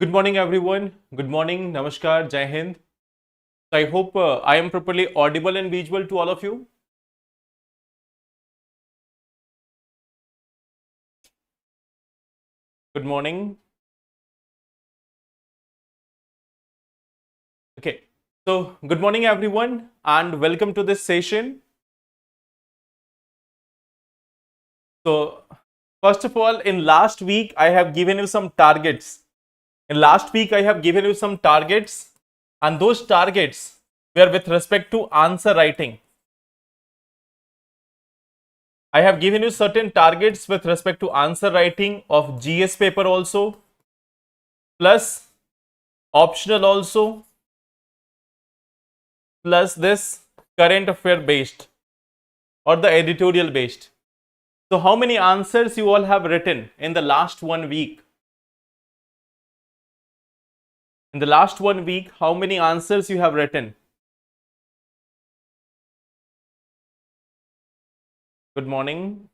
Good morning, everyone. Good morning. Namaskar. Jai Hind. So I hope I am properly audible and visual to all of you. Good morning. Okay. So good morning, everyone, and welcome to this session. So first of all, in last week, I have given you some targets. In last week, I have given you some targets, and those targets were with respect to answer writing. I have given you certain targets with respect to answer writing of GS paper also, plus optional also, plus this current affair based or the editorial based. So how many answers you all have written in the last 1 week? In the last 1 week, how many answers you have written? Good morning.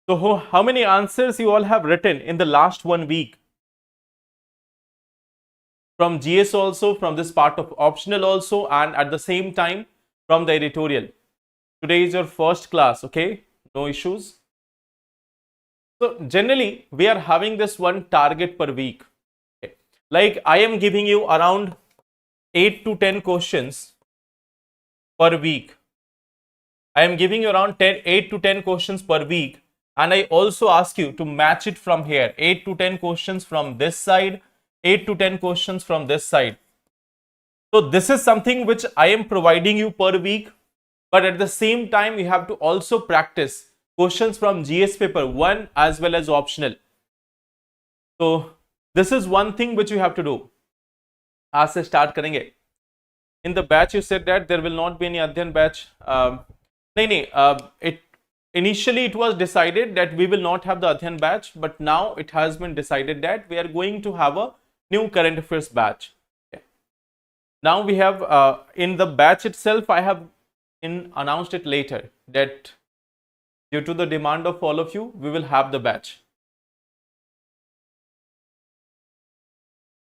So how many answers you all have written in the last 1 week? From GS also, from this part of optional also, and at the same time from the editorial. Today is your first class, okay? No issues. So generally, we are having this one target per week. Okay. Like I am giving you around 8 to 10 questions per week. I am giving you around 8 to 10 questions per week, and I also ask you to match it from here. 8 to 10 questions from this side, 8 to 10 questions from this side. So this is something which I am providing you per week, but at the same time you have to also practice questions from GS paper 1 as well as optional. So this is one thing which you have to do. आज से start करेंगे. In the batch you said that there will not be any Adhyan batch. It initially it was decided that we will not have the Adhyan batch, but now it has been decided that we are going to have a new current affairs batch. Okay. Now we have in the batch itself, I have announced it later that due to the demand of all of you, we will have the batch.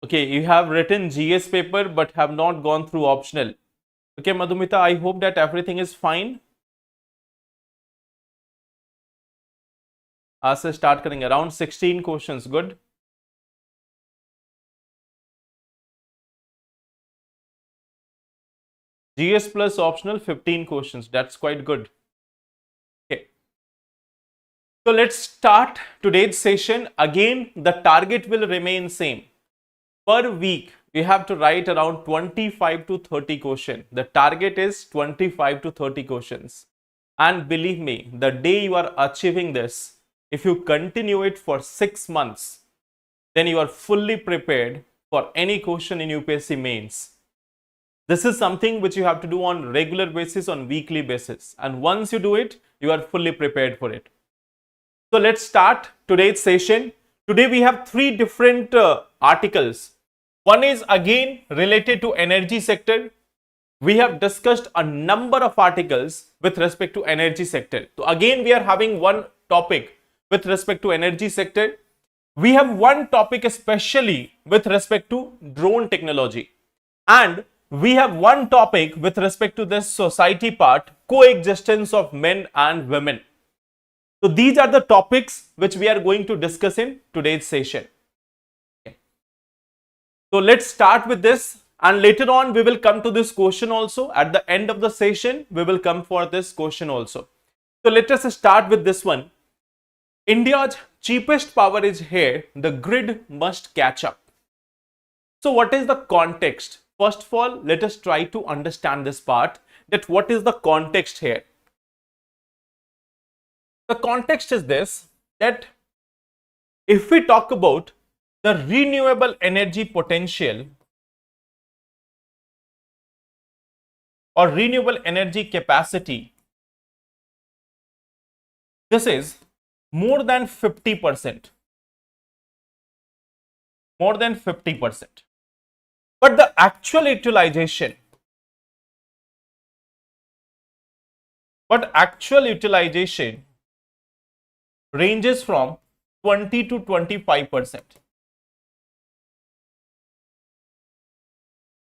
Okay, you have written GS paper but have not gone through optional. Okay, Madhumita, I hope that everything is fine. आज से start करेंगे around 16 questions. Good. GS plus optional 15 questions. That's quite good. Okay. So let's start today's session. Again, the target will remain same. Per week, you have to write around 25 to 30 questions. The target is 25 to 30 questions. And believe me, the day you are achieving this, if you continue it for 6 months, then you are fully prepared for any question in UPSC mains. This is something which you have to do on regular basis, on weekly basis. And once you do it, you are fully prepared for it. So let's start today's session. Today we have 3 different articles. One is again related to energy sector. We have discussed a number of articles with respect to energy sector. So again we are having one topic with respect to energy sector. We have one topic especially with respect to drone technology. And we have one topic with respect to this society part, coexistence of men and women. So these are the topics which we are going to discuss in today's session. Okay. So let's start with this, and later on we will come to this question also. At the end of the session, we will come for this question also. So let us start with this one. India's cheapest power is here. The grid must catch up. So what is the context? First of all, let us try to understand this part, that what is the context here. The context is this, that if we talk about the renewable energy potential or renewable energy capacity, this is more than 50%. More than 50%. But the actual utilization but actual utilization ranges from 20 to 25%.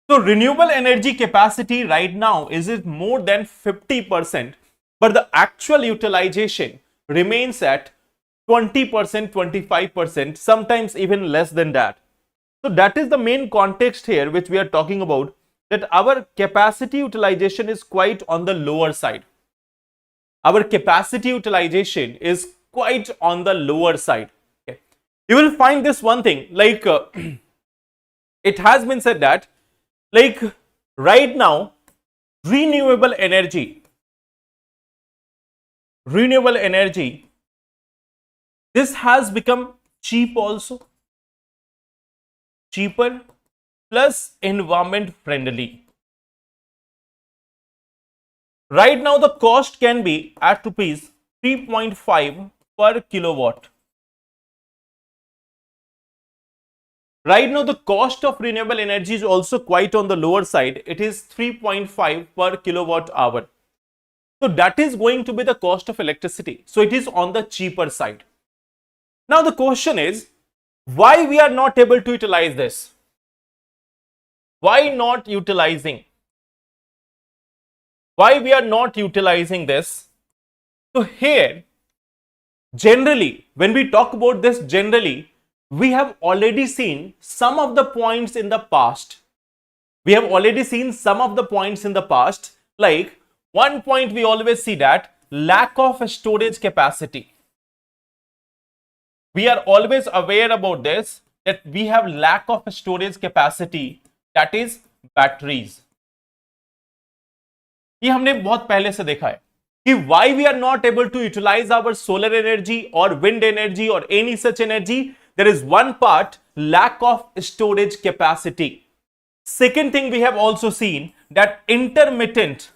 So renewable energy capacity right now is it more than 50%, but the actual utilization remains at 20%, 25%, sometimes even less than that. So that is the main context here which we are talking about, that our capacity utilization is quite on the lower side. Our capacity utilization is quite on the lower side. Okay. You will find this one thing, like it has been said that, like right now, renewable energy, this has become cheap also, cheaper plus environment friendly. Right now the cost can be at rupees 3.5 per kilowatt. Right now the cost of renewable energy is also quite on the lower side. It is 3.5 per kilowatt hour. So that is going to be the cost of electricity. So it is on the cheaper side. Now the question is, why we are not able to utilize this? Why not utilizing? Why we are not utilizing this? So here, generally, when we talk about this generally, we have already seen some of the points in the past. Like one point we always see that lack of storage capacity. We are always aware about this, that we have lack of storage capacity, that is batteries. ये हमने बहुत पहले से देखा है कि why we are not able to utilize our solar energy or wind energy or any such energy. There is one part, lack of storage capacity. Second thing we have also seen that intermittent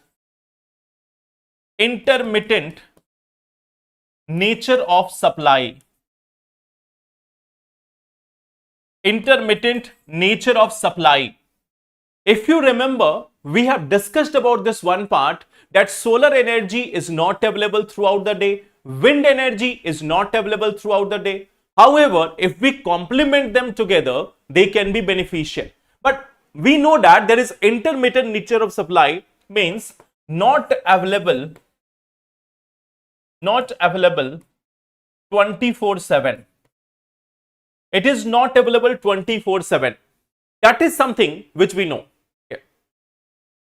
nature of supply. Intermittent nature of supply. If you remember, we have discussed about this one part, that solar energy is not available throughout the day, wind energy is not available throughout the day. However, if we complement them together, they can be beneficial. But we know that there is intermittent nature of supply, means not available 24/7. It is not available 24/7. That is something which we know. Okay.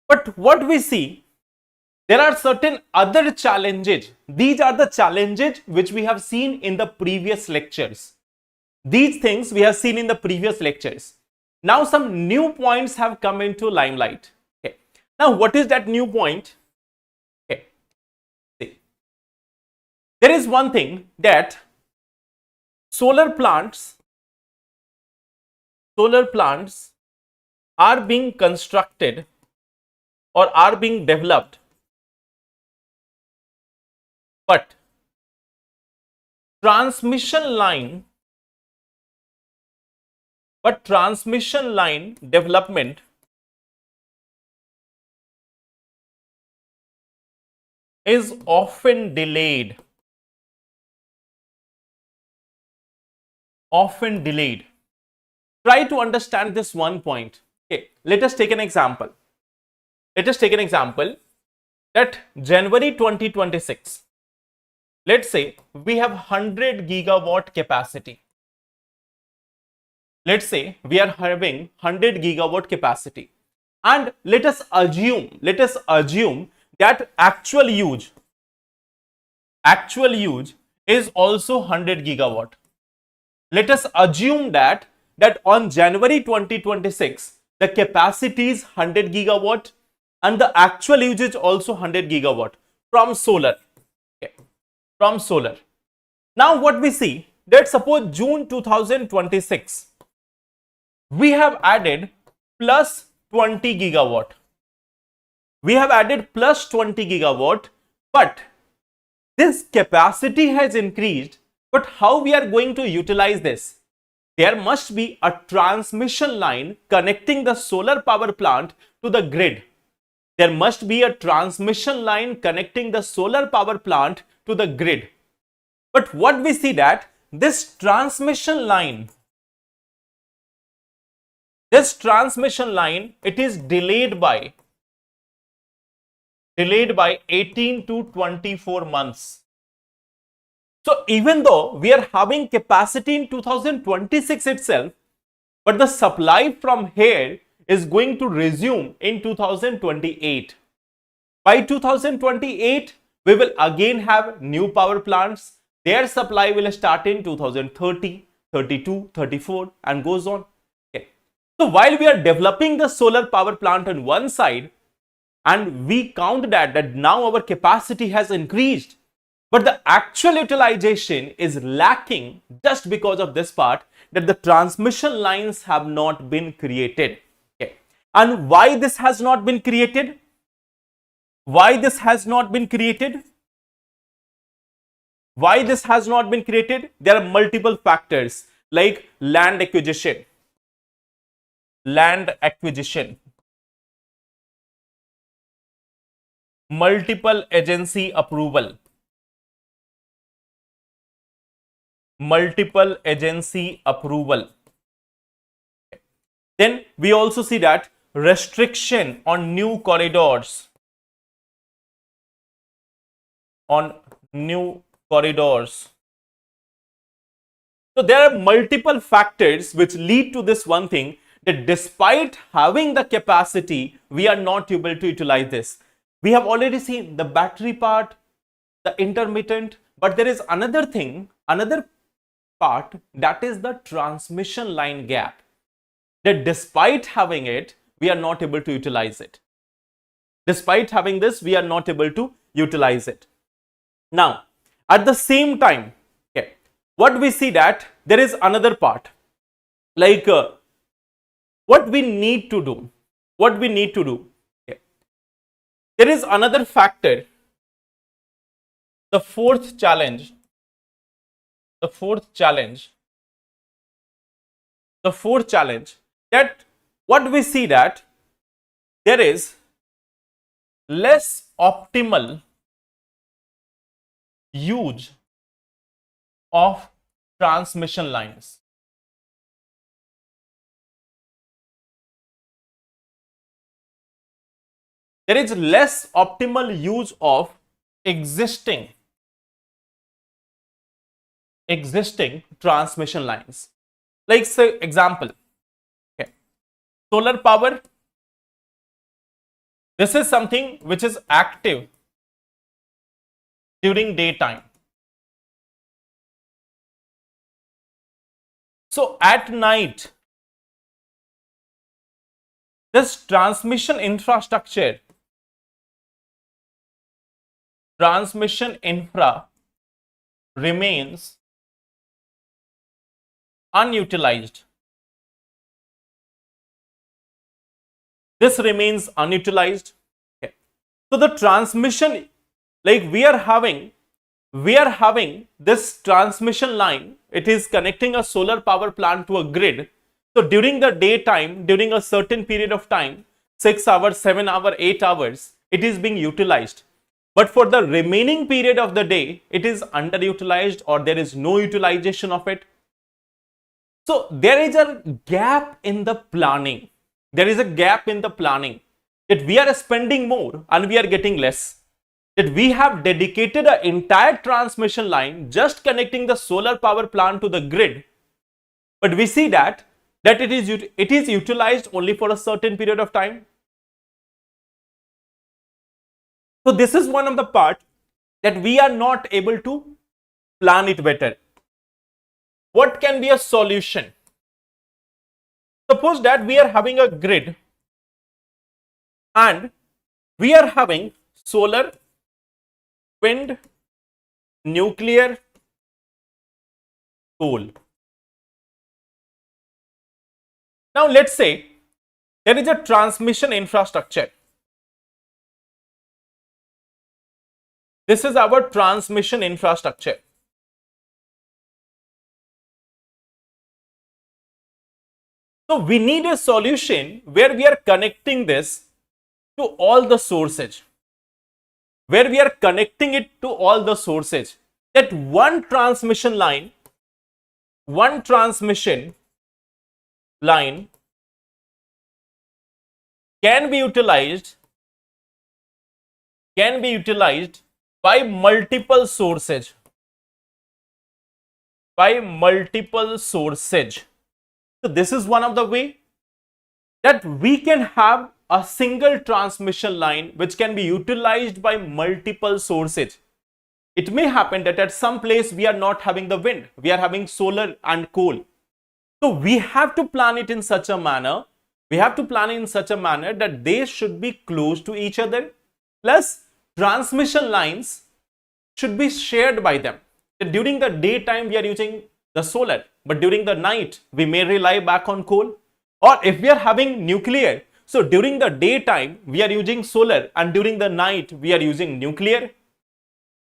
But what we see, there are certain other challenges. These are the challenges which we have seen in the previous lectures. These things we have seen in the previous lectures. Now some new points have come into limelight. Okay. Now what is that new point? Okay. See. There is one thing, that solar plants are being constructed or are being developed, but transmission line development is often delayed. Try to understand this one point. Okay, let us take an example. That January 2026, let's say we have 100 gigawatt capacity. Let's say we are having 100 gigawatt capacity, and let us assume that actual use is also 100 gigawatt. Let us assume that on January 2026, the capacity is 100 gigawatt and the actual usage also 100 gigawatt from solar. Okay. From solar. Now what we see, let's suppose June 2026, we have added plus 20 gigawatt. But this capacity has increased. But how we are going to utilize this? There must be a transmission line connecting the solar power plant to the grid. there must be a transmission line connecting the solar power plant to the grid. But what we see that this transmission line, it is delayed by 18 to 24 months. So even though we are having capacity in 2026 itself, but the supply from here is going to resume in 2028. By 2028, we will again have new power plants. Their supply will start in 2030, 32, 34 and goes on. Okay. So while we are developing the solar power plant on one side, and we count that now our capacity has increased, but the actual utilization is lacking just because of this part, that the transmission lines have not been created. Okay. And why this has not been created? Why this has not been created? Why this has not been created? There are multiple factors like land acquisition, multiple agency approval, Then we also see that restriction on new corridors, So there are multiple factors which lead to this one thing, that despite having the capacity, we are not able to utilize this. We have already seen the battery part, the intermittent, but there is another thing, another part, that is the transmission line gap, that despite having it, we are not able to utilize it. Despite having this, we are not able to utilize it. Now, at the same time, okay, what we see that there is another part, like what we need to do. Okay. There is another factor, the fourth challenge, that what we see that there is less optimal use of transmission lines. There is less optimal use of existing transmission lines. Like, say, example, okay, solar power. This is something which is active during daytime. So at night, this transmission infra remains unutilized. This remains unutilized. Okay. So the transmission, like we are having this transmission line, it is connecting a solar power plant to a grid. So during the daytime, during a certain period of time, 6 hours, 7 hours, 8 hours, it is being utilized. But for the remaining period of the day, it is underutilized or there is no utilization of it. So there is a gap in the planning. That we are spending more and we are getting less. That we have dedicated an entire transmission line just connecting the solar power plant to the grid. But we see that it is utilized only for a certain period of time. So this is one of the part that we are not able to plan it better. What can be a solution? Suppose that we are having a grid and we are having solar, wind, nuclear, coal. Now let's say there is a transmission infrastructure. This is our transmission infrastructure. So we need a solution where we are connecting this to all the sources, where we are connecting it to all the sources, that one transmission line can be utilized by multiple sources. So this is one of the way that we can have a single transmission line which can be utilized by multiple sources. It may happen that at some place we are not having the wind, we are having solar and coal. So we have to plan it in such a manner, that they should be close to each other, plus transmission lines should be shared by them. During the daytime we are using the solar, but during the night we may rely back on coal. Or if we are having nuclear, so during the daytime we are using solar and during the night we are using nuclear.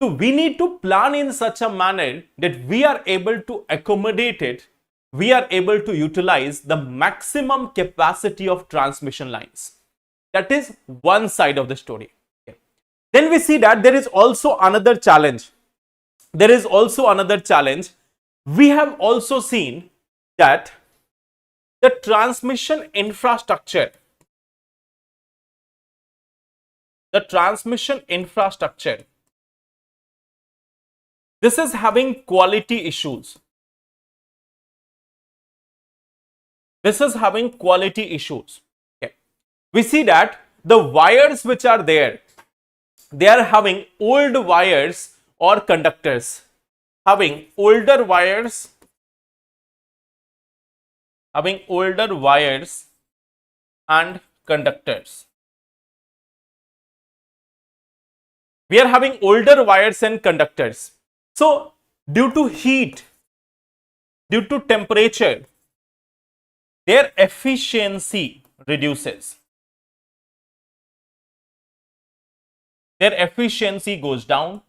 So we need to plan in such a manner that we are able to accommodate it, we are able to utilize the maximum capacity of transmission lines. That is one side of the story. Okay. Then we see that there is also another challenge. We have also seen that the transmission infrastructure, this is having quality issues. Okay. We see that the wires which are there, they are having old wires or conductors, having older wires and conductors. We are having older wires and conductors. So due to heat, due to temperature, their efficiency reduces. Their efficiency goes down.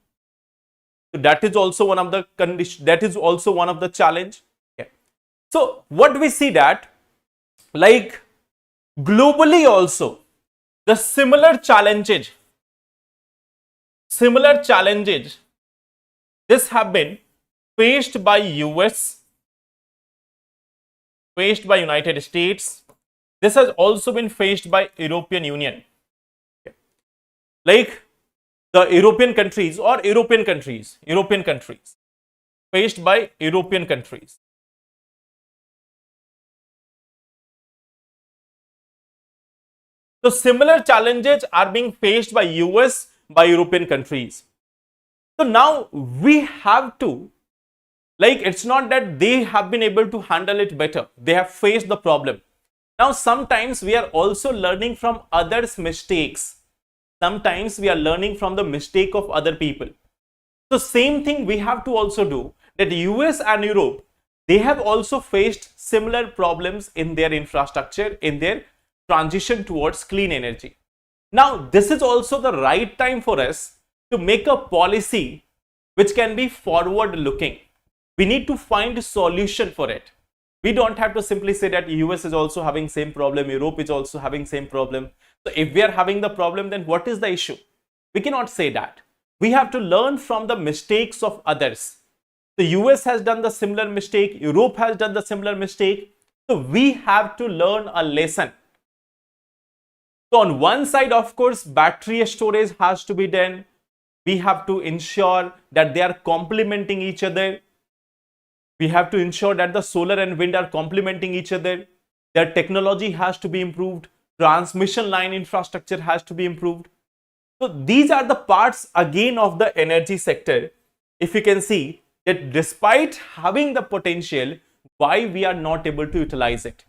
So that is also one of the condition. That is also one of the challenge. Okay. So what we see that, like globally also, the similar challenges. This have been faced by US, faced by United States. This has also been faced by European Union. Okay. Like the European countries, faced by European countries. So similar challenges are being faced by US, by European countries. So now we have to, like, it's not that they have been able to handle it better, they have faced the problem. Now sometimes we are also learning from others' mistakes. Sometimes we are learning from the mistake of other people. So same thing we have to also do, that US and Europe, they have also faced similar problems in their infrastructure, in their transition towards clean energy. Now this is also the right time for us to make a policy which can be forward looking. We need to find a solution for it. We don't have to simply say that US is also having same problem, Europe is also having same problem. So if we are having the problem, then what is the issue? We cannot say that. We have to learn from the mistakes of others. The US has done the similar mistake, Europe has done the similar mistake. So we have to learn a lesson. So on one side, of course, battery storage has to be done. We have to ensure that they are complementing each other. We have to ensure that the solar and wind are complementing each other. Their technology has to be improved. Transmission line infrastructure has to be improved. So these are the parts again of the energy sector. If you can see that despite having the potential, why we are not able to utilize it.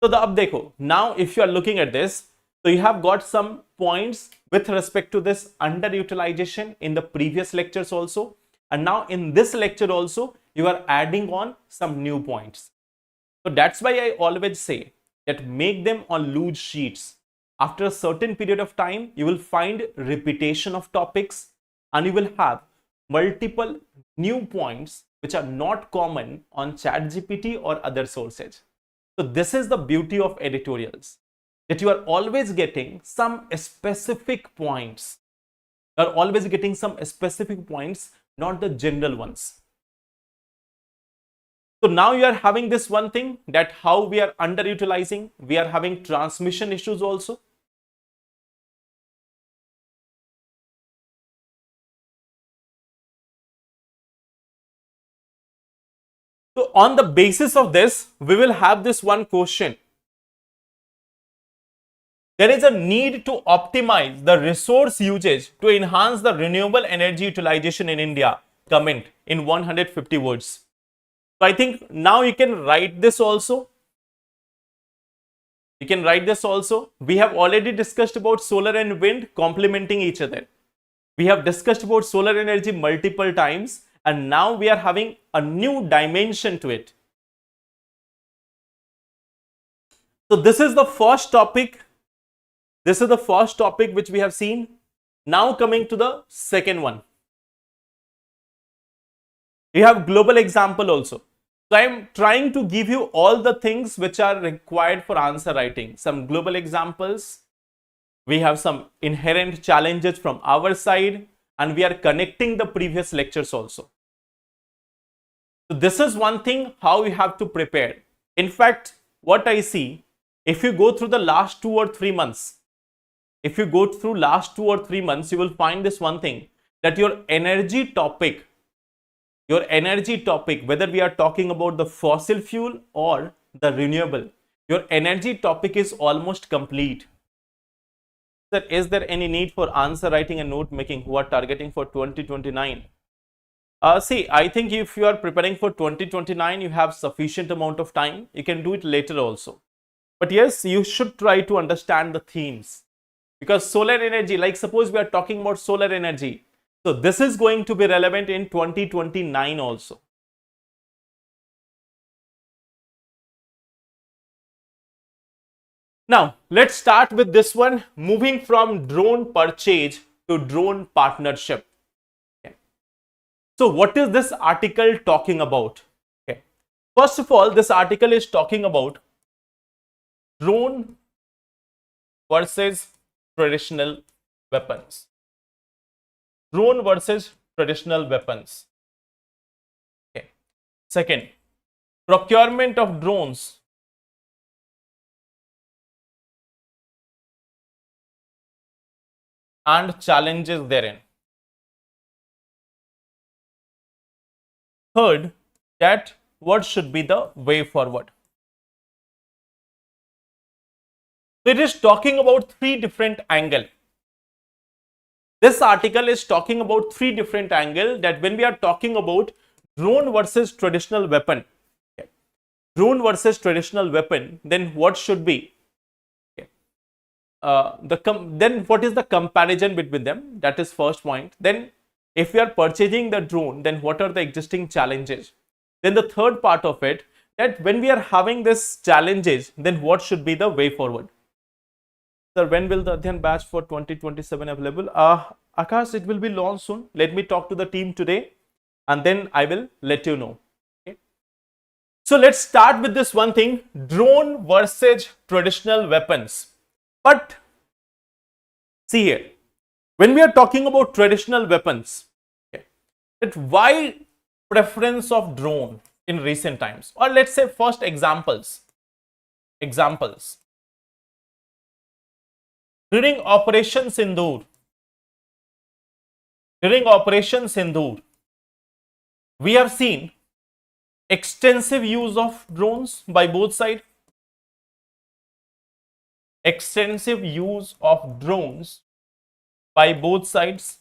So the ab dekho, now if you are looking at this, so you have got some points with respect to this underutilization in the previous lectures also. And now in this lecture also, you are adding on some new points. So that's why I always say that make them on loose sheets. After a certain period of time, you will find repetition of topics and you will have multiple new points which are not common on ChatGPT or other sources. So this is the beauty of editorials. that you are always getting some specific points. You are always getting some specific points, not the general ones. So now you are having this one thing, that how we are underutilizing, we are having transmission issues also. So on the basis of this, we will have this one question. There is a need to optimize the resource usage to enhance the renewable energy utilization in India. Comment in 150 words. So I think now you can write this also. You can write this also. We have already discussed about solar and wind complementing each other. We have discussed about solar energy multiple times, and now we are having a new dimension to it. So this is the first topic. This is the first topic which we have seen. Now coming to the second one. We have global example also. So I am trying to give you all the things which are required for answer writing. Some global examples. We have some inherent challenges from our side, and we are connecting the previous lectures also. So this is one thing how you have to prepare. In fact, what I see, if you go through the last 2 or 3 months, you will find this one thing, that your energy topic, whether we are talking about the fossil fuel or the renewable, your energy topic is almost complete. Sir, is there any need for answer writing and note making who are targeting for 2029? See, I think if you are preparing for 2029, you have sufficient amount of time. You can do it later also. But yes, you should try to understand the themes. Because solar energy, like suppose we are talking about solar energy. So this is going to be relevant in 2029 also. Now, let's start with this one, moving from drone purchase to drone partnership. Okay. So what is this article talking about? Okay. First of all, this article is talking about drone versus traditional weapons. Drone versus traditional weapons. Okay. Second, procurement of drones and challenges therein. Third, that what should be the way forward. So it is talking about 3 different angles. This article is talking about 3 different angles, that when we are talking about drone versus traditional weapon, okay, drone versus traditional weapon, then what should be? Okay. Then what is the comparison between them? That is first point. Then if we are purchasing the drone, then what are the existing challenges? Then the third part of it, that when we are having these challenges, then what should be the way forward? Sir, when will the Adhyan batch for 2027 available? Akash, it will be launched soon. Let me talk to the team today and then I will let you know. Okay. So let's start with this one thing, drone versus traditional weapons. But see here, when we are talking about traditional weapons, okay, that why preference of drone in recent times? Or let's say first examples. During Operation Sindoor, we have seen extensive use of drones by both sides. Extensive use of drones by both sides.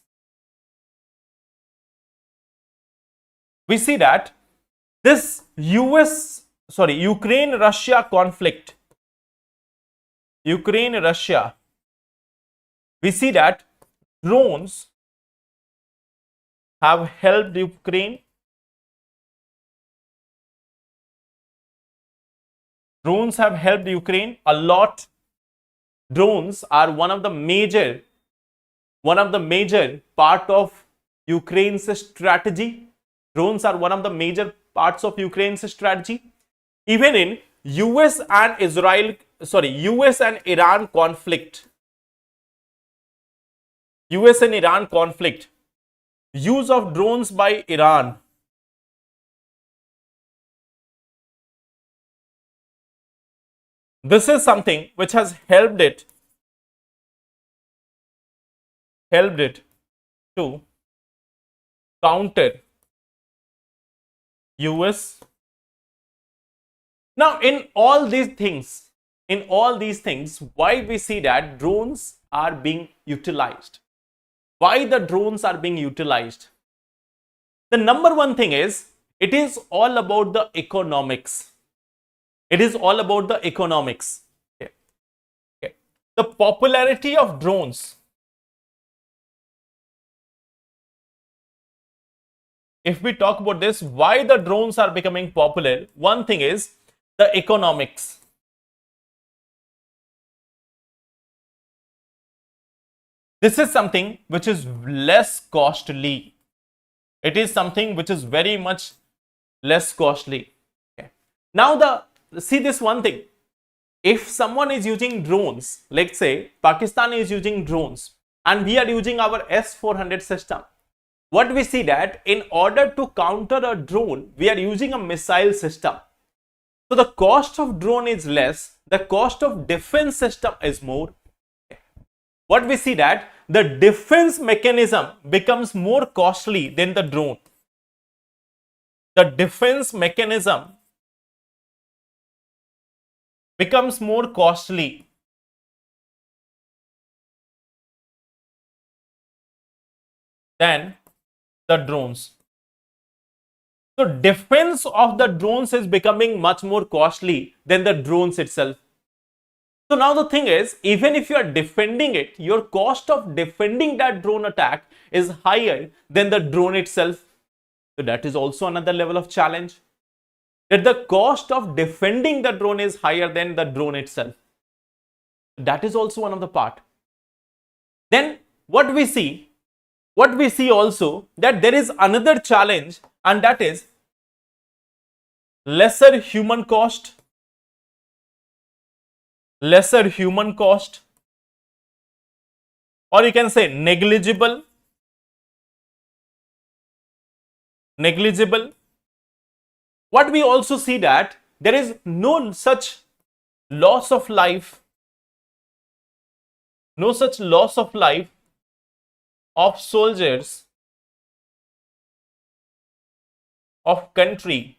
We see that this Ukraine-Russia conflict, Ukraine-Russia, we see that drones have helped Ukraine. Drones have helped Ukraine a lot. Drones are one of the major part of Ukraine's strategy. Drones are one of the major parts of Ukraine's strategy. Even in US and US and Iran conflict. US and Iran conflict. Use of drones by Iran. This is something which has helped it to counter US. Now, in all these things, why we see that drones are being utilized? Why the drones are being utilized? The number one thing is, it is all about the economics. It is all about the economics. Okay. Okay. The popularity of drones. If we talk about this, why the drones are becoming popular, one thing is the economics. This is something which is less costly. It is something which is very much less costly. Okay. Now see this one thing. If someone is using drones, let's say Pakistan is using drones and we are using our S-400 system, what we see that in order to counter a drone, we are using a missile system. So the cost of drone is less, the cost of defense system is more. What we see that the defense mechanism becomes more costly than the drone. The defense mechanism becomes more costly than the drones. So defense of the drones is becoming much more costly than the drones itself. So now the thing is, even if you are defending it, your cost of defending that drone attack is higher than the drone itself. So that is also another level of challenge, that the cost of defending the drone is higher than the drone itself. That is also one of the part. Then what we see also that there is another challenge, and that is lesser human cost, or you can say negligible. What we also see that there is no such loss of life, of soldiers of country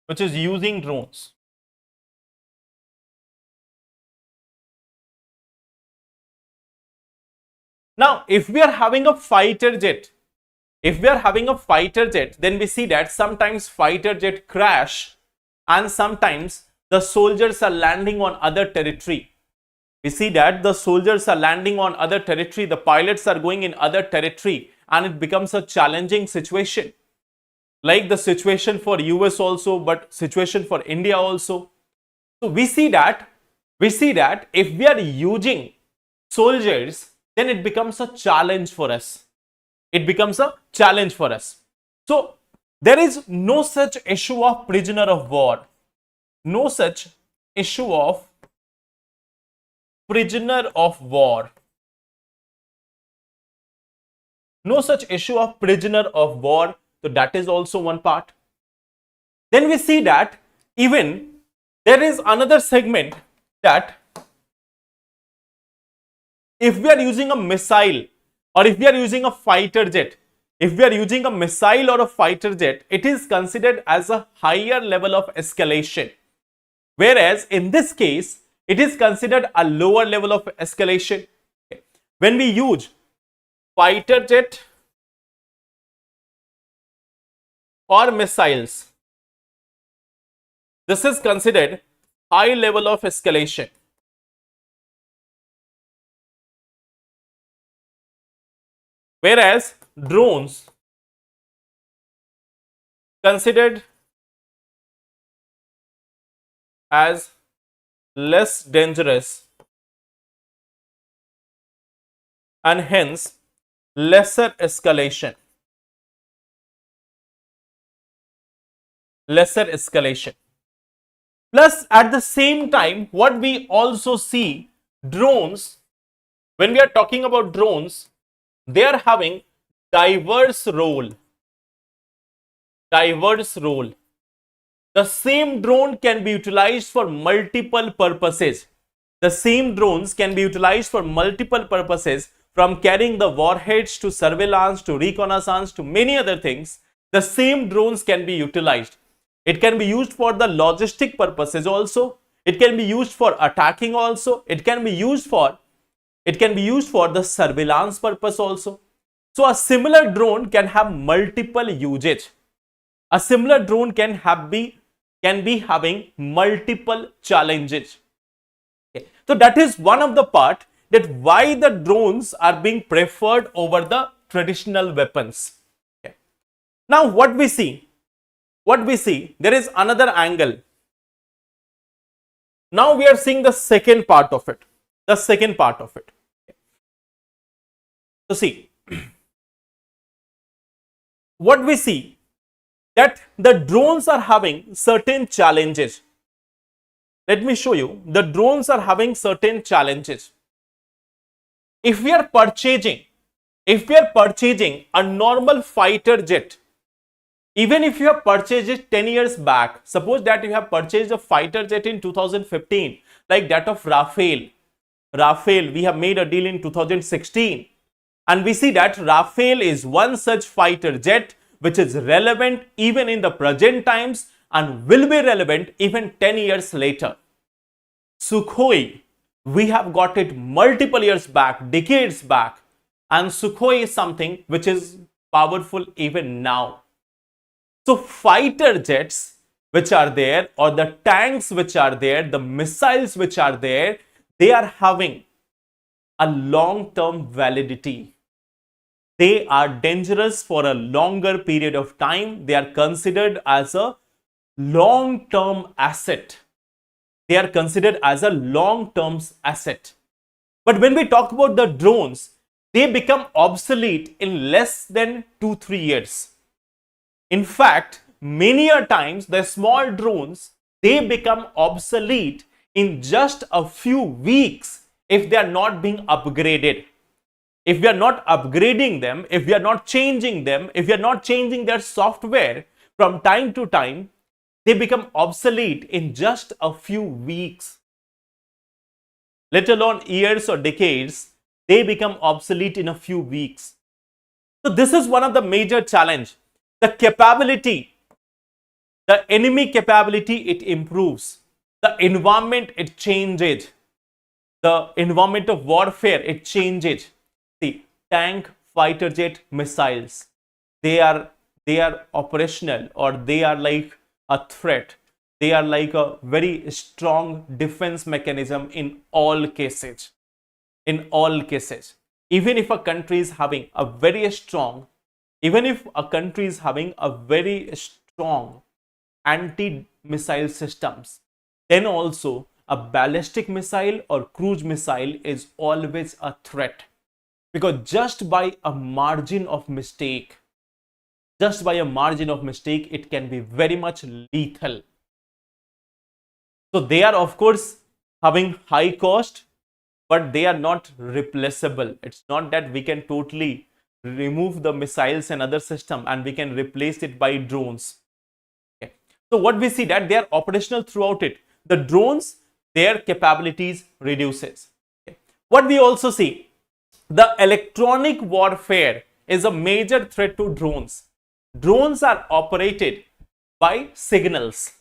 which is using drones. Now, if we are having a fighter jet, then we see that sometimes fighter jet crash and sometimes the soldiers are landing on other territory. We see that the soldiers are landing on other territory, the pilots are going in other territory, and it becomes a challenging situation. Like the situation for US also, but situation for India also. So we see that if we are using soldiers, then it becomes a challenge for us. So there is no such issue of prisoner of war. No such issue of prisoner of war. So that is also one part. Then we see that even there is another segment, that if we are using a missile or if we are using a fighter jet, it is considered as a higher level of escalation. Whereas in this case, it is considered a lower level of escalation. When we use fighter jet or missiles, this is considered high level of escalation. Whereas drones considered as less dangerous and hence lesser escalation. Plus, at the same time, what we also see, drones, when we are talking about drones, they are having diverse role. Diverse role. The same drone can be utilized for multiple purposes. The same drones can be utilized for multiple purposes, from carrying the warheads to surveillance to reconnaissance to many other things. The same drones can be utilized. It can be used for the logistic purposes also. It can be used for attacking also. It can be used for the surveillance purpose also. So a similar drone can have multiple usage. A similar drone can be having multiple challenges. Okay. So that is one of the part that why the drones are being preferred over the traditional weapons. Okay. Now what we see, there is another angle. Now we are seeing the second part of it. So see, what we see, that the drones are having certain challenges. Let me show you. The drones are having certain challenges. If we are purchasing a normal fighter jet, even if you have purchased it 10 years back, suppose that you have purchased a fighter jet in 2015, like that of Rafale, we have made a deal in 2016, and we see that Rafale is one such fighter jet which is relevant even in the present times and will be relevant even 10 years later. Sukhoi, we have got it multiple years back, decades back, and Sukhoi is something which is powerful even now. So fighter jets which are there, or the tanks which are there, the missiles which are there, they are having a long-term validity. They are dangerous for a longer period of time. They are considered as a long-term asset. But when we talk about the drones, they become obsolete in less than 2-3 years. In fact, many a times the small drones, they become obsolete in just a few weeks if they are not being upgraded. If we are not upgrading them, if we are not changing them, if we are not changing their software from time to time, they become obsolete in just a few weeks. Let alone years or decades, they become obsolete in a few weeks. So this is one of the major challenge. The capability, the enemy capability, it improves. The environment, it changes. The environment of warfare, it changes. See, tank, fighter jet, missiles, they are operational, or they are like a threat. They are like a very strong defense mechanism in all cases. Even if a country is having a very strong anti-missile systems, then also a ballistic missile or cruise missile is always a threat. Because just by a margin of mistake, it can be very much lethal. So they are of course having high cost, but they are not replaceable. It's not that we can totally remove the missiles and other system and we can replace it by drones. Okay. So what we see, that they are operational throughout it. The drones, their capabilities reduces. Okay. What we also see, the electronic warfare is a major threat to drones. Drones are operated by signals,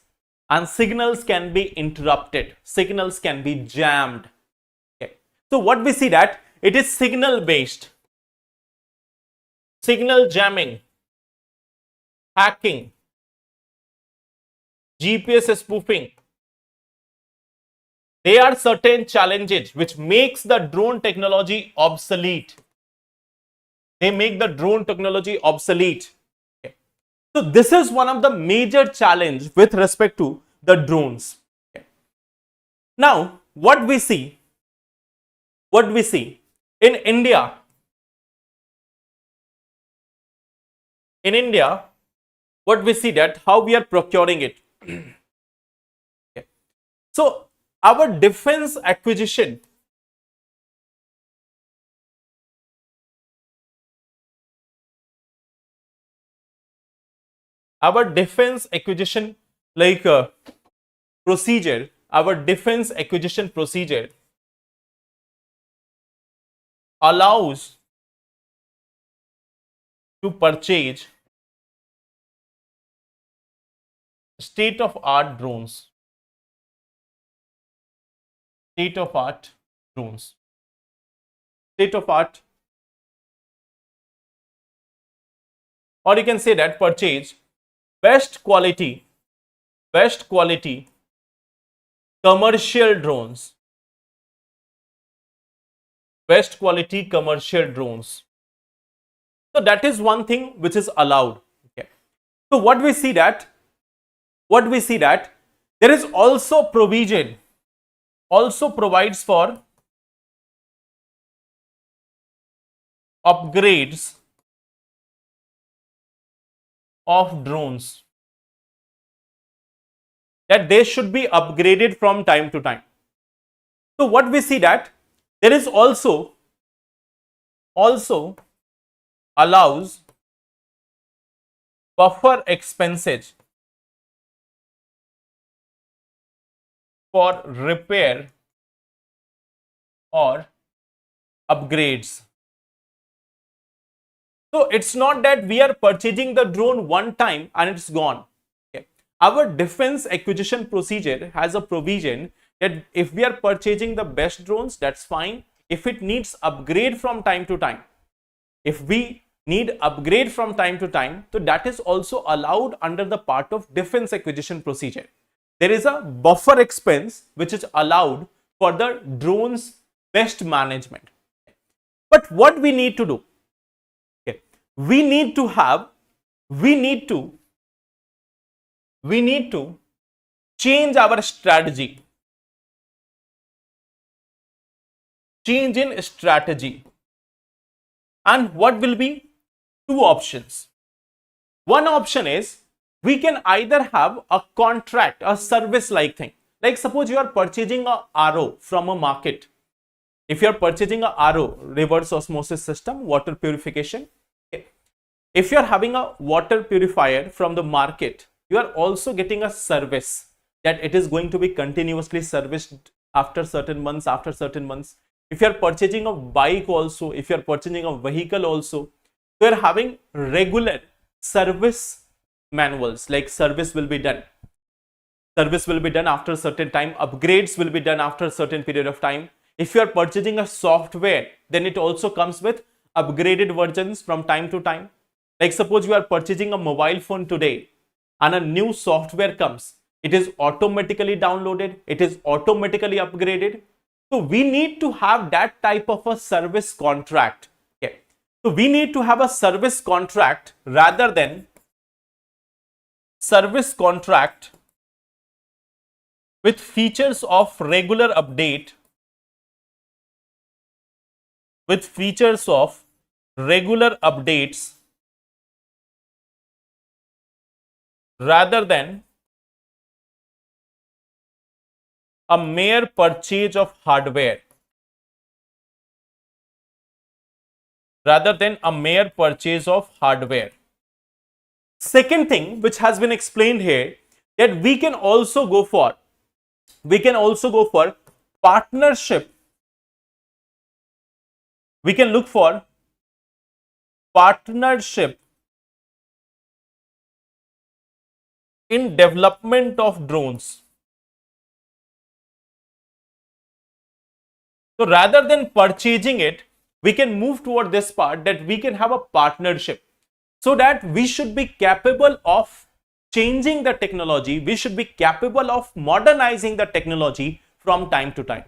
and signals can be interrupted. Signals can be jammed. Okay. So what we see, that it is signal based. Signal jamming, hacking, GPS spoofing. There are certain challenges which makes the drone technology obsolete. Okay. So this is one of the major challenge with respect to the drones. Okay. Now, what we see in India, what we see, that how we are procuring it. Okay. So our defense acquisition like procedure, our defense acquisition procedure allows to purchase state of art drones, state of art drones, state of art, or you can say that purchase best quality commercial drones, best quality commercial drones. So that is one thing which is allowed. Okay. So what we see that there is also provision, also provides for upgrades of drones, that they should be upgraded from time to time. So what we see that there is also allows buffer expenses for repair or upgrades. So it's not that we are purchasing the drone one time and it's gone. Okay. Our defense acquisition procedure has a provision that if we are purchasing the best drones, that's fine. If it needs upgrade from time to time, if we need upgrade from time to time, so that is also allowed under the part of defense acquisition procedure. There is a buffer expense which is allowed for the drones best management. But what we need to do? Okay. We need to change our strategy. Change in strategy. And what will be? Two options. One option is we can either have a contract, a service like thing. Like suppose you are purchasing a RO from a market. If you are purchasing a RO, reverse osmosis system, water purification. Okay. If you are having a water purifier from the market, you are also getting a service that it is going to be continuously serviced after certain months, If you are purchasing a bike also, if you are purchasing a vehicle also, you are having regular service manuals, like service will be done. Service will be done after a certain time, upgrades will be done after a certain period of time. If you are purchasing a software, then it also comes with upgraded versions from time to time. Like suppose you are purchasing a mobile phone today and a new software comes, it is automatically downloaded, it is automatically upgraded. So we need to have that type of a service contract. Okay. So we need to have a service contract rather than service contract with features of regular update, with features of regular updates rather than a mere purchase of hardware, Second thing which has been explained here, that we can also go for partnership. We can look for partnership in development of drones. So rather than purchasing it, we can move toward this part that we can have a partnership, so that we should be capable of changing the technology, we should be capable of modernizing the technology from time to time.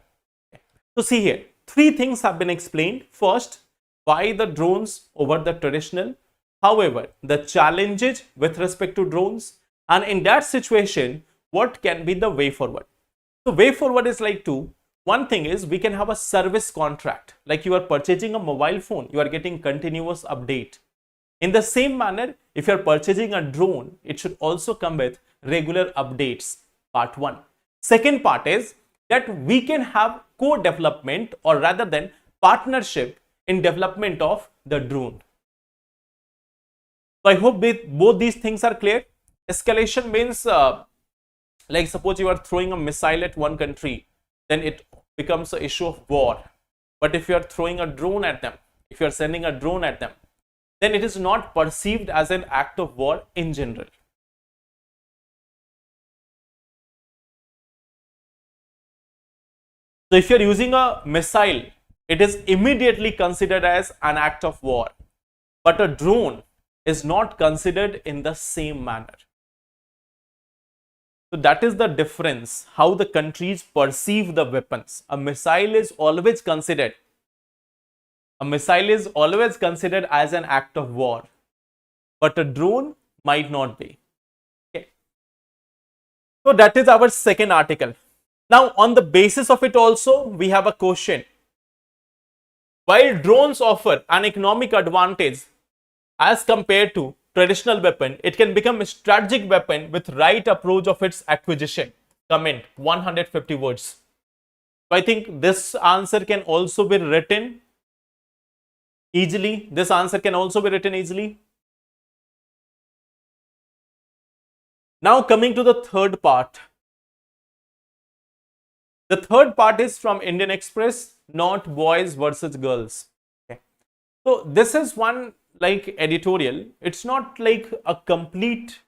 So see here, three things have been explained. First, why the drones over the traditional, however, the challenges with respect to drones, and in that situation, what can be the way forward. So way forward is like two. One thing is we can have a service contract, like you are purchasing a mobile phone, you are getting continuous update. In the same manner, if you are purchasing a drone, it should also come with regular updates, part one. Second part is that we can have co-development, or rather than partnership in development of the drone. So I hope both these things are clear. Escalation means like suppose you are throwing a missile at one country, then it becomes an issue of war. But if you are throwing a drone at them, if you are sending a drone at them, then it is not perceived as an act of war in general. So if you are using a missile, it is immediately considered as an act of war. But a drone is not considered in the same manner. So that is the difference, how the countries perceive the weapons. A missile is always considered as an act of war, but a drone might not be. Okay. So that is our second article. Now on the basis of it also, we have a question. While drones offer an economic advantage as compared to traditional weapon, it can become a strategic weapon with right approach of its acquisition. Comment 150 words. So I think this answer can also be written easily. This answer can also be written easily. Now coming to the third part. The third part is from Indian Express, not boys versus girls. Okay. So this is one like editorial. It's not like a complete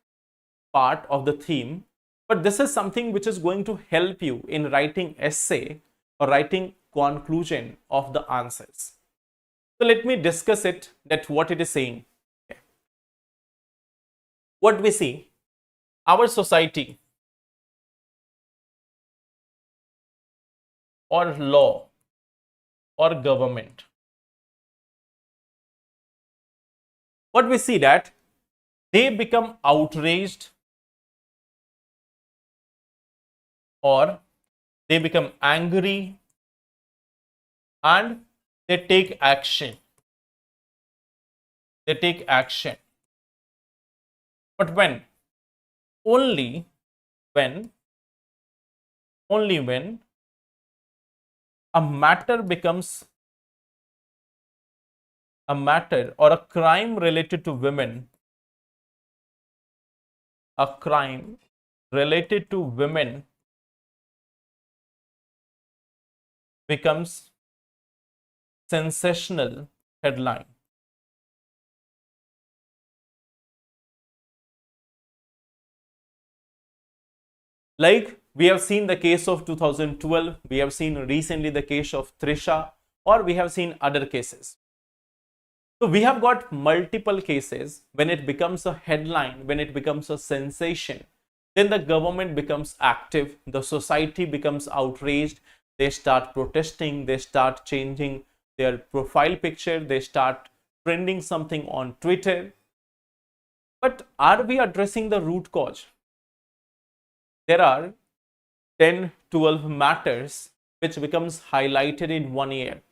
part of the theme, but this is something which is going to help you in writing essay or writing conclusion of the answers. So let me discuss it, that what it is saying. Okay. What we see, our society or law or government, what we see that they become outraged or they become angry and they take action. They take action. But when? Only when a matter becomes a matter or a crime related to women, a crime related to women becomes sensational headline. Like we have seen the case of 2012, we have seen recently the case of Trisha, or we have seen other cases. So we have got multiple cases when it becomes a headline, when it becomes a sensation, then the government becomes active, the society becomes outraged, they start protesting, they start changing their profile picture, they start trending something on Twitter. But are we addressing the root cause? There are 10-12 matters which becomes highlighted in 1 year.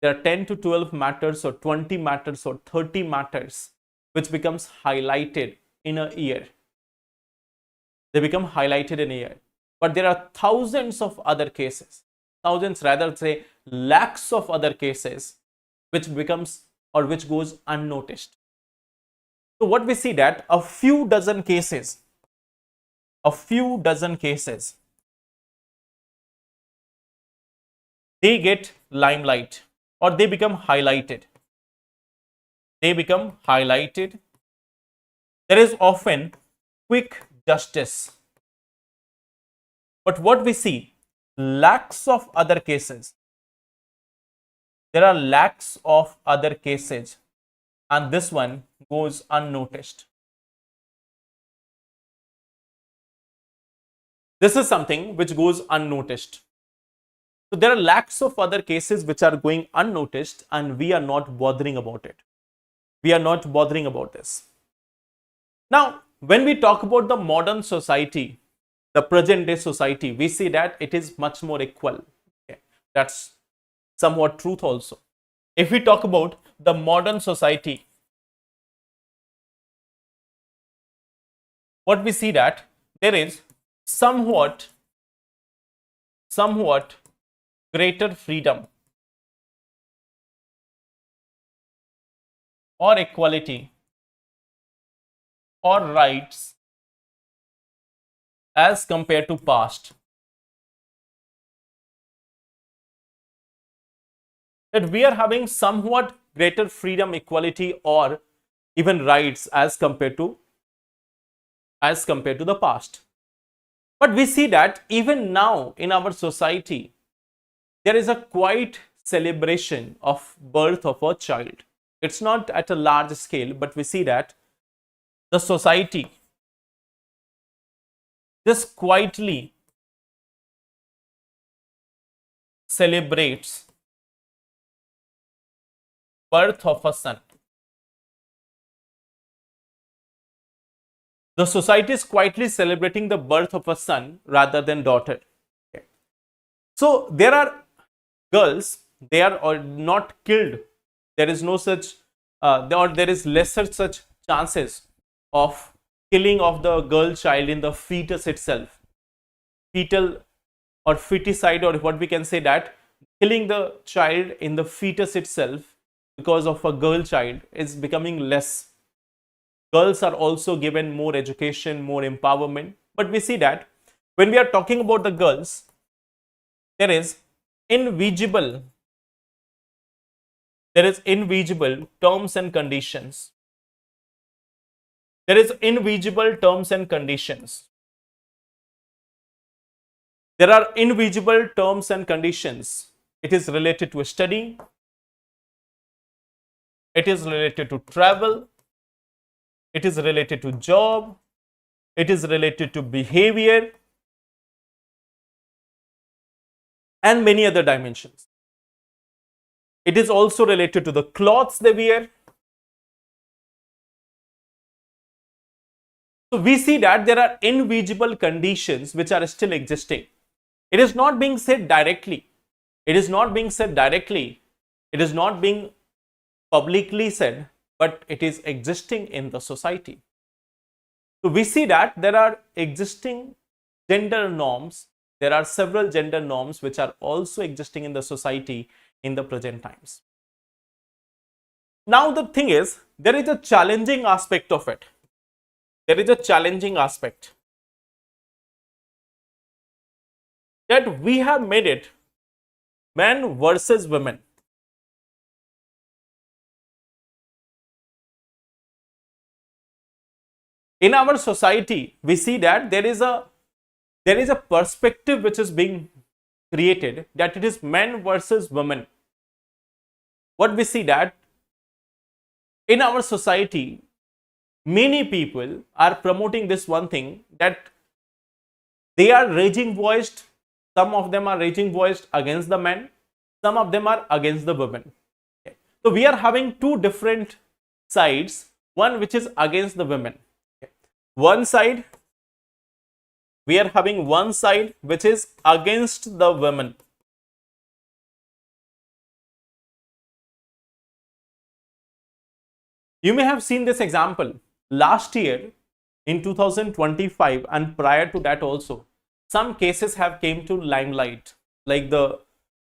There are 10 to 12 matters or 20 matters or 30 matters which becomes highlighted in a year. They become highlighted in a year. But there are thousands of other cases, thousands, rather say lakhs of other cases which becomes or which goes unnoticed. So what we see that a few dozen cases, they get limelight or they become highlighted. There is often quick justice. But what we see, lakhs of other cases. There are lakhs of other cases and this one goes unnoticed. This is something which goes unnoticed. So there are lakhs of other cases which are going unnoticed and we are not bothering about it. We are not bothering about this. Now, when we talk about the modern society, the present day society, we see that it is much more equal. Okay. That's somewhat truth also. If we talk about the modern society, what we see that there is somewhat somewhat greater freedom or equality or rights as compared to past. That we are having somewhat greater freedom, equality, or even rights as compared to the past. But we see that even now in our society, there is a quite celebration of birth of a child. It's not at a large scale, but we see that the society just quietly celebrates birth of a son. The society is quietly celebrating the birth of a son rather than daughter. Okay. So there are girls, they are not killed. There is no such, there is lesser such chances of killing of the girl child in the fetus itself. Fetal or feticide, or what we can say, that killing the child in the fetus itself because of a girl child is becoming less. Girls are also given more education, more empowerment. But we see that when we are talking about the girls, there is invisible terms and conditions. There is invisible terms and conditions. There are invisible terms and conditions. It is related to study. It is related to travel. It is related to job. It is related to behavior and many other dimensions. It is also related to the clothes they wear. So we see that there are invisible conditions which are still existing. It is not being said directly. It is not being said directly. It is not being publicly said, but it is existing in the society. So we see that there are existing gender norms. There are several gender norms which are also existing in the society in the present times. Now the thing is, there is a challenging aspect of it. There is a challenging aspect that we have made it men versus women. In our society, we see that there is a perspective which is being created, that it is men versus women. What we see that in our society, many people are promoting this one thing, that they are raging voiced. Some of them are raging voiced against the men. Some of them are against the women. Okay. So we are having two different sides. One which is against the women. Okay. One side, we are having one side which is against the women. You may have seen this example last year in 2025, and prior to that also. Some cases have came to limelight, like the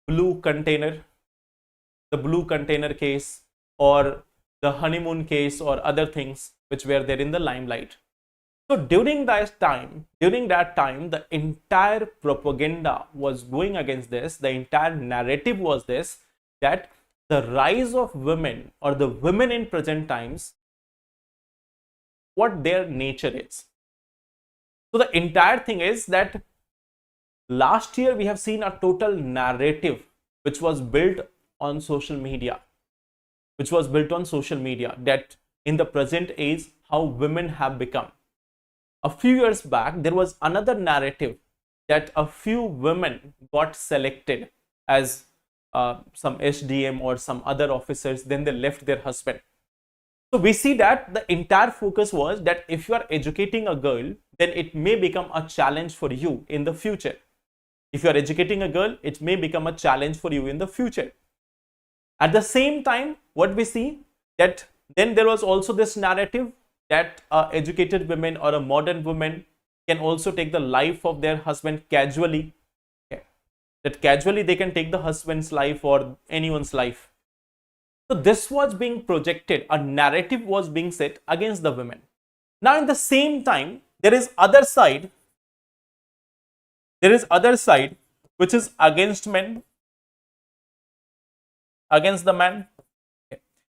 blue container case, or the honeymoon case, or other things which were there in the limelight. So during that time, the entire propaganda was going against this. The entire narrative was this, that the rise of women, or the women in present times, what their nature is. So the entire thing is that last year we have seen a total narrative which was built on social media, that in the present age, how women have become. A few years back, there was another narrative that a few women got selected as some SDM or some other officers, then they left their husband. So we see that the entire focus was that if you are educating a girl, then it may become a challenge for you in the future. If you are educating a girl, it may become a challenge for you in the future. At the same time, what we see, that then there was also this narrative that educated women or a modern woman can also take the life of their husband casually. Okay. that casually they can take the husband's life or anyone's life. So this was being projected, a narrative was being set against the women. Now in the same time, there is other side which is against men, against the man.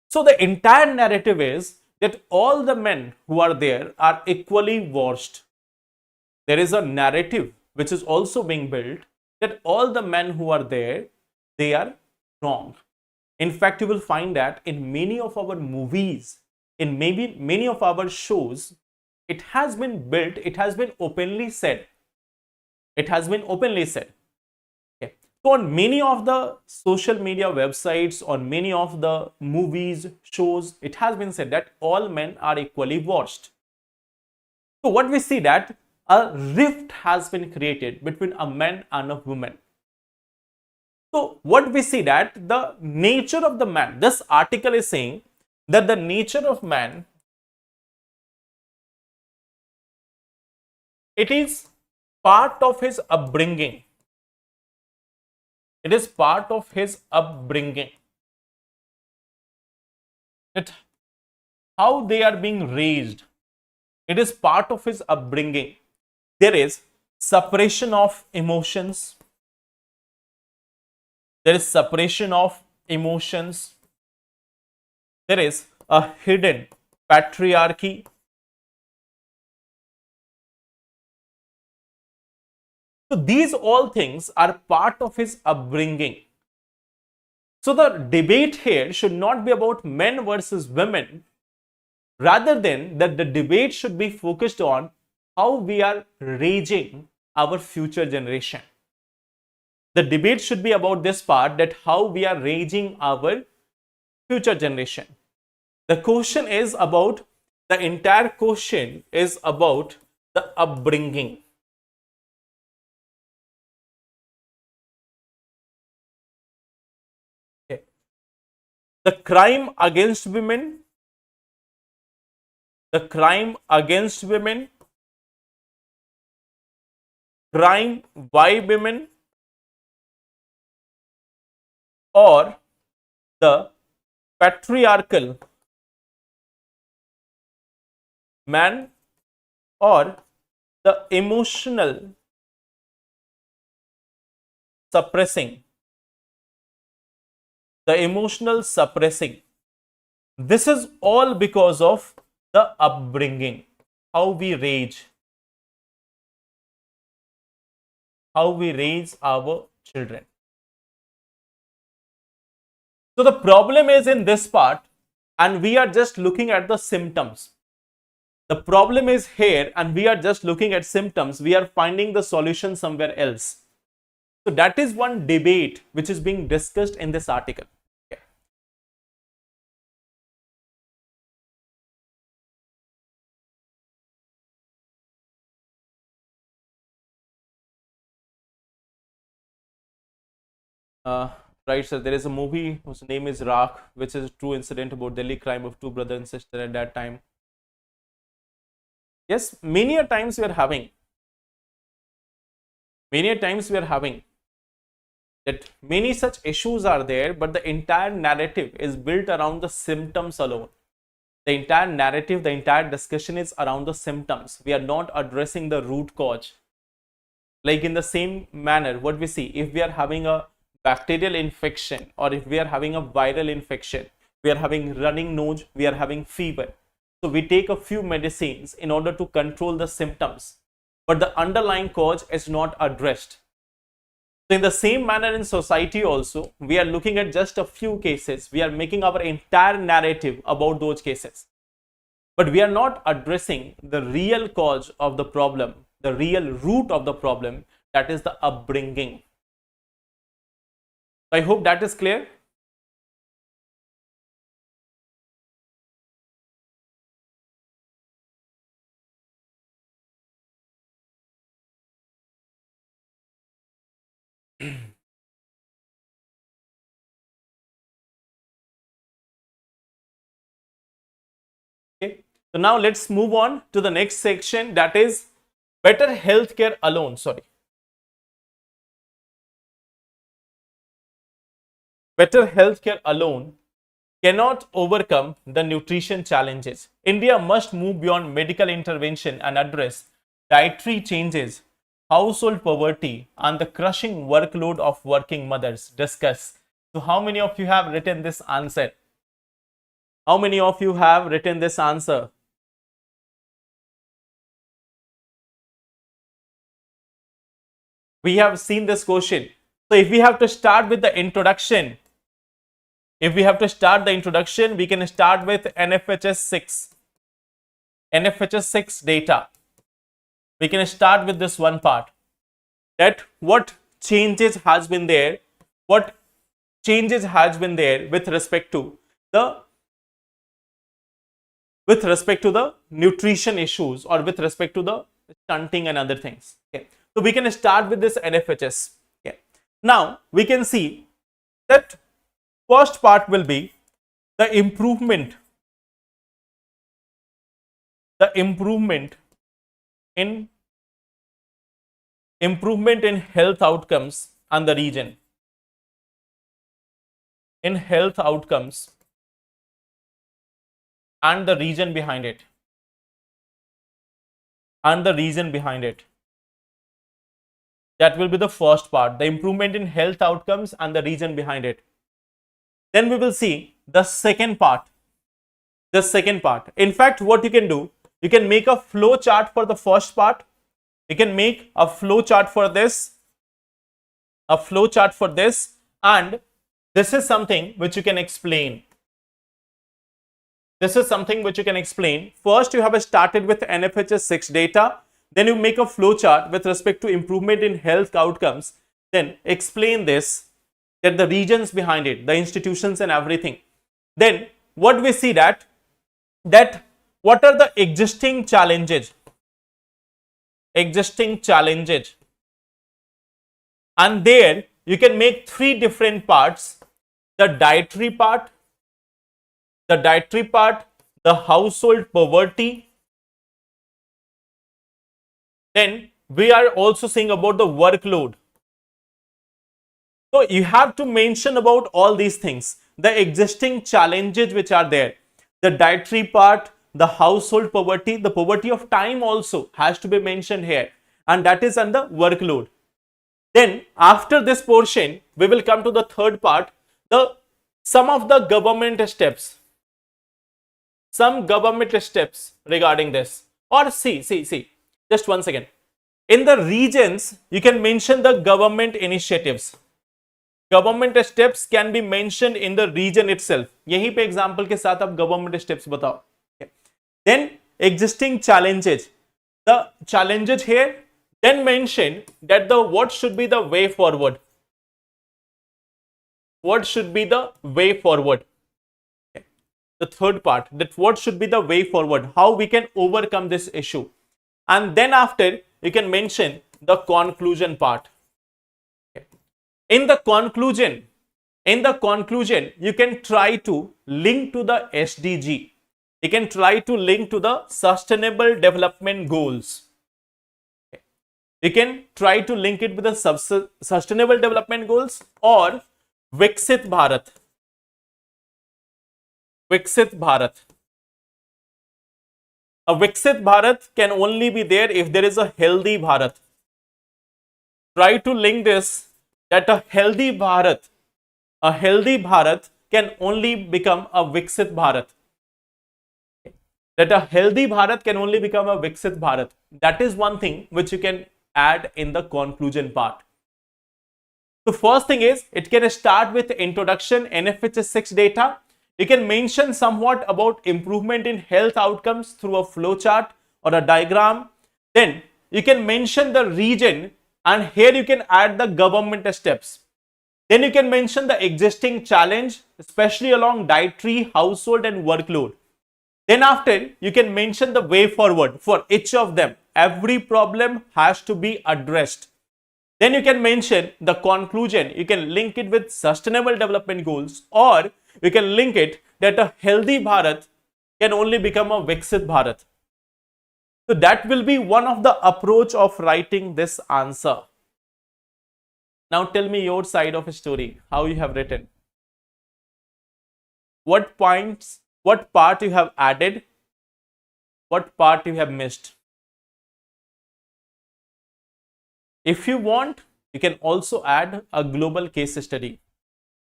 So the entire narrative is that all the men who are there are equally worst. There is a narrative which is also being built that all the men who are there, they are wrong. In fact, you will find that in many of our movies, in maybe many of our shows, it has been built, it has been openly said. It has been openly said. Okay. So on many of the social media websites, on many of the movies, shows, it has been said that all men are equally worst. So what we see that a rift has been created between a man and a woman. So what we see that the nature of the man, this article is saying that the nature of man, it is part of his upbringing. It is part of his upbringing. That how they are being raised. It is part of his upbringing. There is suppression of emotions. There is suppression of emotions. There is a hidden patriarchy. So these all things are part of his upbringing. So the debate here should not be about men versus women, rather than that the debate should be focused on how we are raising our future generation. The debate should be about this part, that how we are raising our future generation. The question is about, the entire question is about the upbringing. Okay. The crime against women, crime by women, or the patriarchal man, or the emotional suppressing. This is all because of the upbringing, how we raise our children. So the problem is in this part, and we are just looking at the symptoms. The problem is here, and we are just looking at symptoms. We are finding the solution somewhere else. So that is one debate which is being discussed in this article. Okay. Right, sir. There is a movie whose name is Rakh, which is a true incident about Delhi crime of two brother and sister at that time. Yes, many a times we are having that many such issues are there, but the entire narrative is built around the symptoms alone. The entire narrative, the entire discussion is around the symptoms. We are not addressing the root cause. Like in the same manner, what we see, if we are having a bacterial infection, or if we are having a viral infection, we are having running nose, we are having fever. So we take a few medicines in order to control the symptoms, but the underlying cause is not addressed. So in the same manner in society also, we are looking at just a few cases. We are making our entire narrative about those cases. But we are not addressing the real cause of the problem, the real root of the problem, that is the upbringing. I hope that is clear. Okay. So now let's move on to the next section, that is better healthcare alone. Sorry. better healthcare alone cannot overcome the nutrition challenges. India must move beyond medical intervention and address dietary changes, household poverty, and the crushing workload of working mothers. Discuss. So, how many of you have written this answer? How many of you have written this answer? We have seen this question. So, if we have to start with the introduction, we can start with NFHS 6. NFHS 6 data. We can start with this one part. That what changes has been there? What changes has been there with respect to the nutrition issues, or with respect to the stunting and other things. Okay. So we can start with this NFHS. Okay. Now we can see that first part will be the improvement in health outcomes and the region. In health outcomes and the region behind it. That will be the first part, the improvement in health outcomes and the region behind it. Then we will see the second part. In fact, what you can do, you can make a flow chart for the first part. You can make a flow chart for this, and this is something which you can explain. First, you have started with NFHS 6 data. Then you make a flow chart with respect to improvement in health outcomes. Then explain this, that the regions behind it, the institutions and everything. Then what we see that what are the existing challenges. And there you can make three different parts: the dietary part, the household poverty. Then we are also saying about the workload. So you have to mention about all these things, the existing challenges which are there, the dietary part, the household poverty, the poverty of time also has to be mentioned here, and that is on the workload. Then after this portion, we will come to the third part, some of the government steps. Some government steps regarding this. Or see, just one second. In the regions, you can mention the government initiatives. Government steps can be mentioned in the region itself. यहीं पे example के साथ आप government steps बताओ. Okay. Then existing challenges. The challenges here. Then mention that what should be the way forward. What should be the way forward? Okay. The third part, that what should be the way forward, how we can overcome this issue. And then after, you can mention the conclusion part. Okay. In the conclusion, you can try to link to the SDG. You can try to link to the Sustainable Development Goals. Okay. You can try to link it with the Sustainable Development Goals or Viksit Bharat. Viksit Bharat. A Viksit Bharat can only be there if there is a healthy Bharat. Try to link this, that a healthy Bharat can only become a Viksit Bharat. That a healthy Bharat can only become a Viksit Bharat. That is one thing which you can add in the conclusion part. The first thing is, it can start with introduction, NFHS 6 data. You can mention somewhat about improvement in health outcomes through a flow chart or a diagram. Then you can mention the region, and here you can add the government steps. Then you can mention the existing challenge, especially along dietary, household and workload. Then after, you can mention the way forward for each of them. Every problem has to be addressed. Then you can mention the conclusion. You can link it with Sustainable Development Goals, or you can link it that a healthy Bharat can only become a Viksit Bharat. So that will be one of the approach of writing this answer. Now tell me your side of a story, how you have written. what points, what part you have added, what part you have missed. If you want, you can also add a global case study.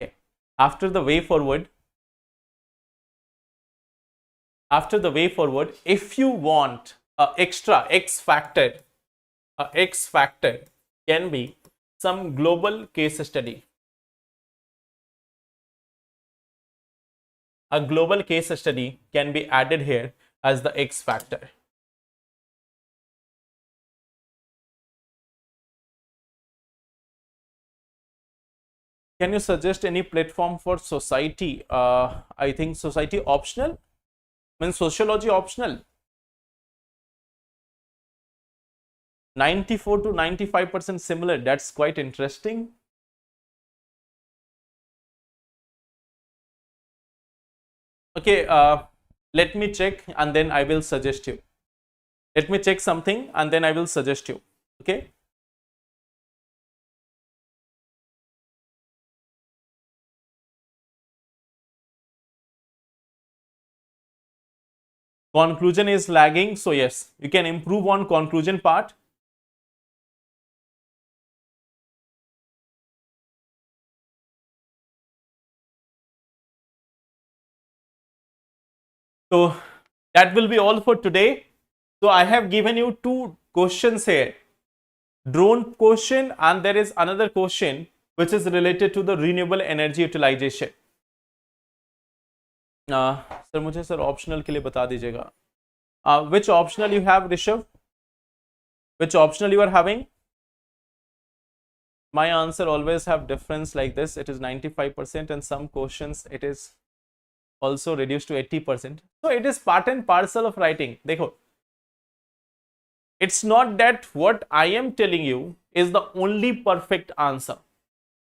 Okay. After the way forward, if you want a extra X factor, can be some global case study. A global case study can be added here as the X factor. Can you suggest any platform for society? I think society optional, means sociology optional. 94 to 95% similar. That's quite interesting. Okay, let me check and then I will suggest you. Let me check something and then I will suggest you. Okay. Conclusion is lagging. So yes, you can improve on conclusion part. So that will be all for today. So I have given you two questions here. Drone question and there is another question which is related to the renewable energy utilization. Sir मुझे sir optional के लिए बता दीजिएगा. Which optional you have, Rishabh? Which optional you are having? My answer always have difference like this. It is 95% and some questions it is also reduced to 80%. So it is part and parcel of writing. देखो, it's not that what I am telling you is the only perfect answer.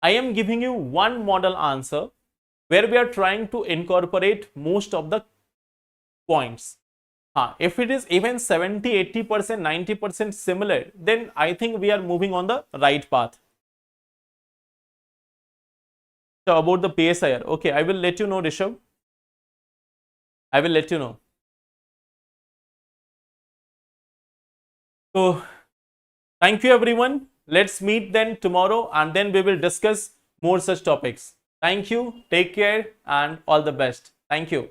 I am giving you one model answer where we are trying to incorporate most of the points. If it is even 70, 80%, 90% similar, then I think we are moving on the right path. So about the PSIR, okay, I will let you know, Rishabh. I will let you know. So thank you everyone. Let's meet then tomorrow and then we will discuss more such topics. Thank you, take care and all the best. Thank you.